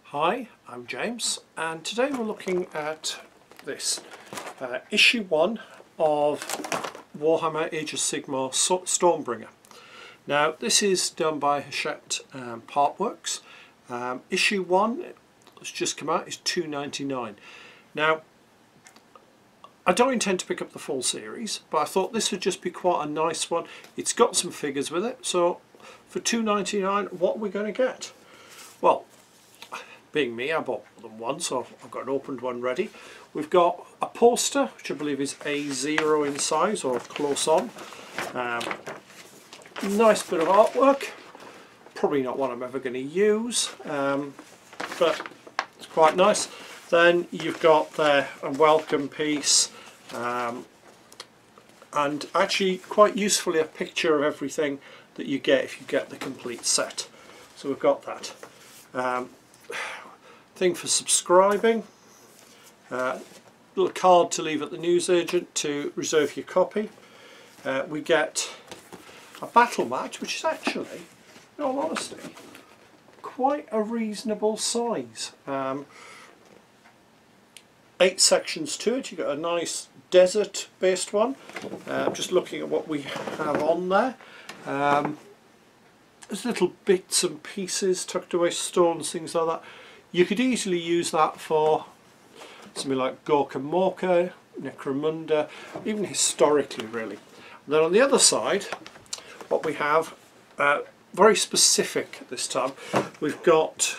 Hi, I'm James, and today we're looking at this issue 1 of Warhammer Age of Sigmar Stormbringer. Now this is done by Hachette Partworks. Issue 1 that's just come out is $2.99. Now I don't intend to pick up the full series, but I thought this would just be quite a nice one. It's got some figures with it, so for $2.99 what are we going to get? Well, being me, I bought more than one, so I've got an opened one ready. We've got a poster, which I believe is A0 in size, or close on. Nice bit of artwork. Probably not one I'm ever going to use, but it's quite nice. Then you've got there a welcome piece, and actually quite usefully a picture of everything that you get if you get the complete set. So we've got that. Thing for subscribing, little card to leave at the newsagent to reserve your copy. We get a battle mat, which is actually, in all honesty, quite a reasonable size. 8 sections to it. You've got a nice desert based one. Just looking at what we have on there. There's little bits and pieces tucked away, stones, things like that. You could easily use that for something like Gorka Morka, Necromunda, even historically really. And then on the other side, what we have, very specific this time, we've got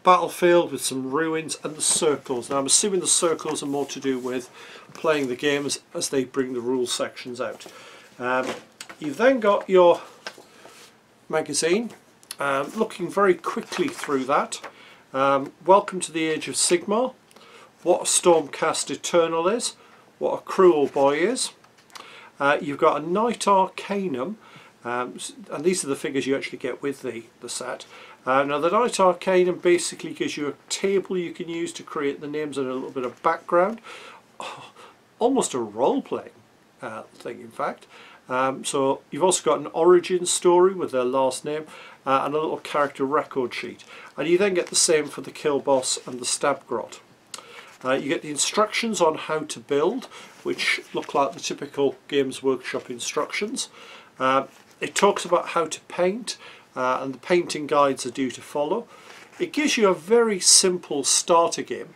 battlefield with some ruins and the circles. Now I'm assuming the circles are more to do with playing the games as they bring the rules sections out. You've then got your magazine, looking very quickly through that. Welcome to the Age of Sigmar, what a Stormcast Eternal is, what a Cruel Boy is. You've got a Knight Arcanum, and these are the figures you actually get with the set. Now the Knight Arcanum basically gives you a table you can use to create the names and a little bit of background. Almost a role-playing thing, in fact. So you've also got an origin story with their last name and a little character record sheet, and you then get the same for the kill boss and the stab grot. You get the instructions on how to build, which look like the typical Games Workshop instructions. It talks about how to paint, and the painting guides are due to follow. It gives you a very simple starter game,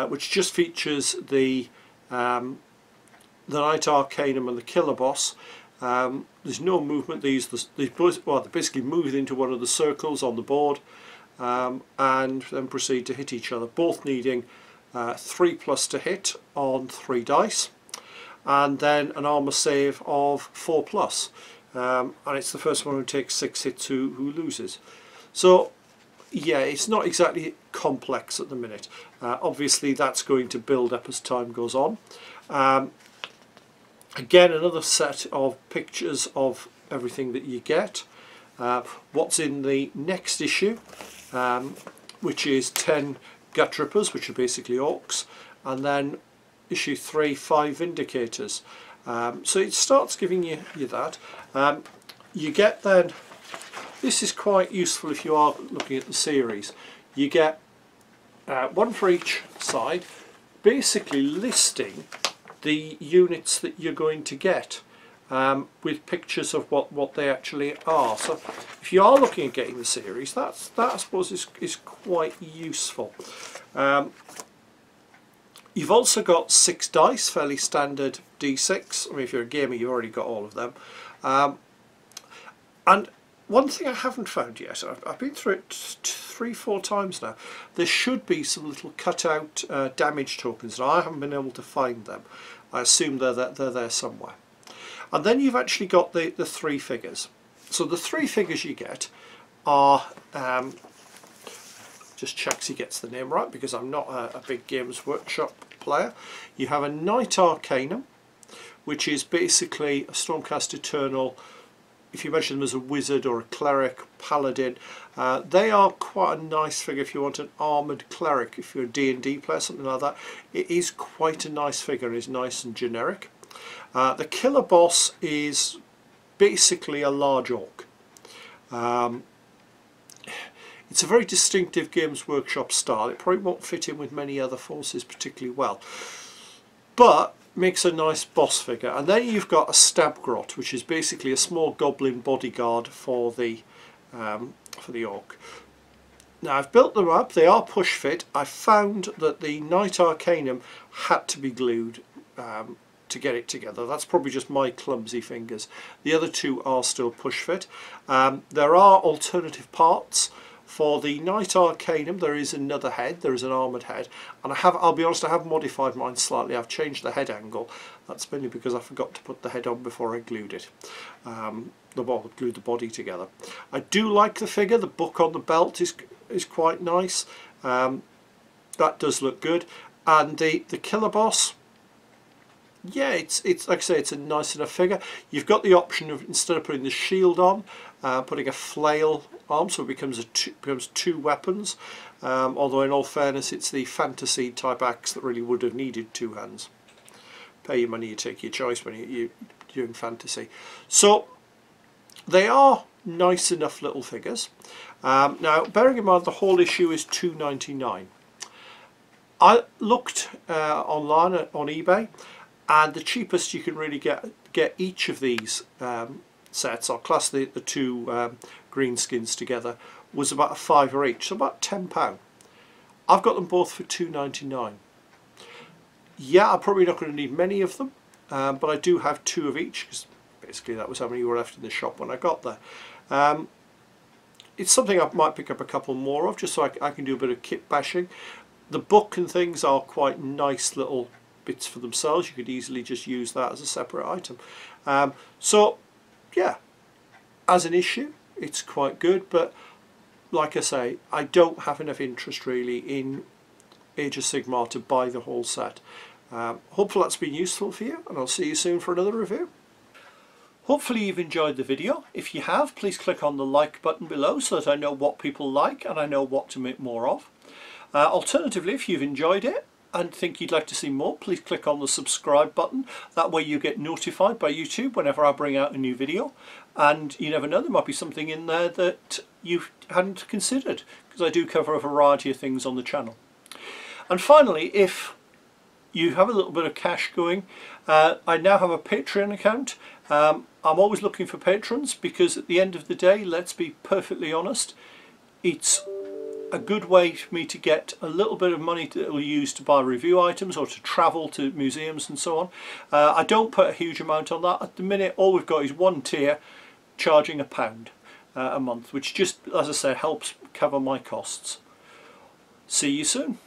which just features the Knight Arcanum and the killer boss. There's no movement. They basically move into one of the circles on the board, and then proceed to hit each other, both needing 3+ to hit on 3 dice, and then an armor save of 4+, and it's the first one who takes 6 hits who loses. So yeah, it's not exactly complex at the minute. Obviously that's going to build up as time goes on. Again, another set of pictures of everything that you get. What's in the next issue, which is 10 gut rippers, which are basically orcs, and then issue 3, 5 Vindicators. So it starts giving you that. You get then, this is quite useful if you are looking at the series, you get one for each side, basically listing the units that you're going to get, with pictures of what they actually are. So if you are looking at getting the series, that I suppose is quite useful. You've also got 6 dice, fairly standard D6. I mean, if you're a gamer, you've already got all of them. And one thing I haven't found yet, I've been through it 3-4 times now, there should be some little cutout damage tokens, and I haven't been able to find them. I assume they're there somewhere. And then you've actually got the 3 figures. So the 3 figures you get are, just checks he gets the name right because I'm not a big Games Workshop player. You have a Knight Arcanum, which is basically a Stormcast Eternal. If you mention them as a wizard or a cleric, paladin, they are quite a nice figure if you want an armoured cleric. If you're a D&D player, something like that, it is quite a nice figure and is nice and generic. The killer boss is basically a large orc. It's a very distinctive Games Workshop style. It probably won't fit in with many other forces particularly well, but makes a nice boss figure. And then you've got a Stabgrot, which is basically a small goblin bodyguard for the orc. Now I've built them up, they are push fit. I found that the Knight Arcanum had to be glued to get it together. That's probably just my clumsy fingers. The other two are still push fit. There are alternative parts. For the Knight Arcanum there is another head, there is an armoured head, and I'll be honest, I have modified mine slightly. I've changed the head angle. That's mainly because I forgot to put the head on before I glued it. Glued the body together. I do like the figure. The book on the belt is quite nice. That does look good. And the killer boss, yeah, it's like I say, it's a nice enough figure. You've got the option of, instead of putting the shield on, putting a flail arm, so it becomes two weapons. Although in all fairness, it's the fantasy type axe that really would have needed two hands. Pay your money, you take your choice when you're doing fantasy. So they are nice enough little figures. Now, bearing in mind the whole issue is $2.99. I looked online on eBay, and the cheapest you can really get each of these sets, I'll class the two green skins together, was about a £5 each, so about £10. I've got them both for $2.99. Yeah, I'm probably not going to need many of them, but I do have two of each, because basically that was how many were left in the shop when I got there. It's something I might pick up a couple more of, just so I can do a bit of kit bashing. The book and things are quite nice little bits for themselves. You could easily just use that as a separate item. So yeah, as an issue it's quite good, but like I say, I don't have enough interest really in Age of Sigmar to buy the whole set. Hopefully that's been useful for you, and I'll see you soon for another review. Hopefully you've enjoyed the video. If you have, please click on the like button below so that I know what people like and I know what to make more of. Alternatively, if you've enjoyed it and think you'd like to see more, please click on the subscribe button. That way you get notified by YouTube whenever I bring out a new video. And you never know, there might be something in there that you hadn't considered, because I do cover a variety of things on the channel. And finally, if you have a little bit of cash going, I now have a Patreon account. I'm always looking for patrons, because at the end of the day, let's be perfectly honest, it's a good way for me to get a little bit of money that we'll use to buy review items or to travel to museums and so on. I don't put a huge amount on that. At the minute, all we've got is one tier charging £1 a month, which just, as I said, helps cover my costs. See you soon.